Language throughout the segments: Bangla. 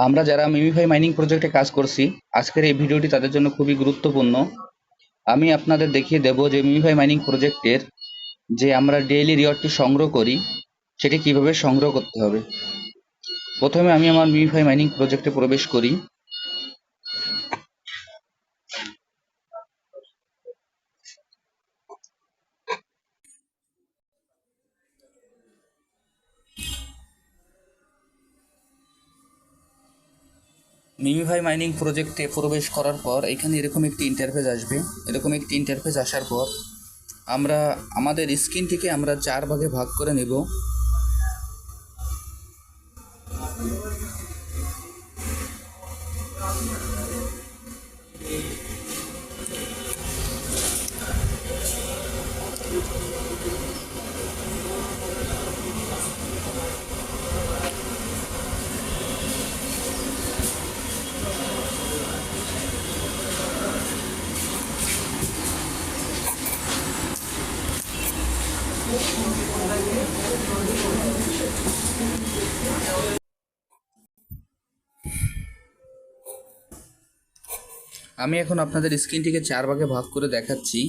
আমরা যারা মিমিফাই মাইনিং প্রজেক্টে কাজ করছি, আজকের এই ভিডিওটি তাদের জন্য খুবই গুরুত্বপূর্ণ। আমি আপনাদের দেখিয়ে দেব যে মিমিফাই মাইনিং প্রজেক্টের যে আমরা ডেইলি রিওয়ার্ডটি সংগ্রহ করি সেটি কিভাবে সংগ্রহ করতে হবে। প্রথমে আমি আমার মিমিফাই মাইনিং প্রজেক্টে প্রবেশ করি। মিমিফাই মাইনিং প্রজেক্টে প্রবেশ করার পর এখানে এরকম একটি ইন্টারফেস আসবে। এরকম একটি ইন্টারফেস আসার পর আমরা আমাদের স্ক্রিনটিকে আমরা 4 ভাগে ভাগ করে নেব। আমি এখন আপনাদের স্ক্রিনটিকে 4 ভাগে ভাগ করে দেখাচ্ছি।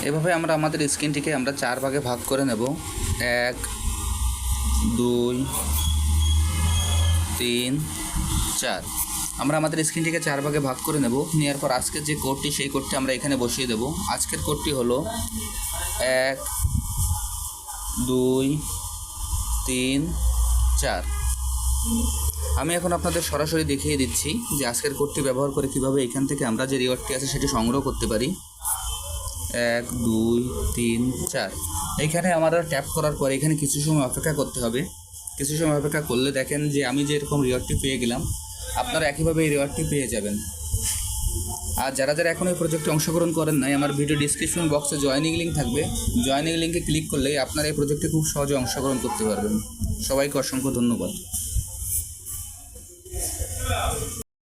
এভাবে আমরা আমাদের স্ক্রিনটিকে আমরা 4 ভাগে ভাগ করে নেব। 1 2 3 4। আমরা আমাদের স্ক্রিনটিকে 4 ভাগে ভাগ করে নেব। নেওয়ার পর আজকের যে কোডটি সেই কোডটি আমরা এখানে বসিয়ে দেব। আজকের কোডটি হলো 1 2 3 4। আমি এখন আপনাদের সরাসরি দেখিয়ে দিচ্ছি যে আজকের কোডটি ব্যবহার করে কিভাবে এখান থেকে আমরা যে রিওয়ার্ডটি আছে সেটি সংগ্রহ করতে পারি। 1 2 3 4। এইখানে আমরা ট্যাপ করার পর এখানে কিছু সময় অপেক্ষা করতে হবে। কিছু সময় অপেক্ষা করলে দেখেন যে আমি যে এরকম রিওয়ার্ডটি পেয়ে গেলাম, আপনারা একইভাবে এই রিওয়ার্ডটি পেয়ে যাবেন। আর যারা যারা এখন এই প্রজেক্টে অংশগ্রহণ করেন নাই, আমার ভিডিও ডিসক্রিপশন বক্সে জয়েনিং লিঙ্ক থাকবে। জয়েনিং লিঙ্কে ক্লিক করলেই আপনারা এই প্রজেক্টে খুব সহজে অংশগ্রহণ করতে পারবেন। সবাইকে অসংখ্য ধন্যবাদ।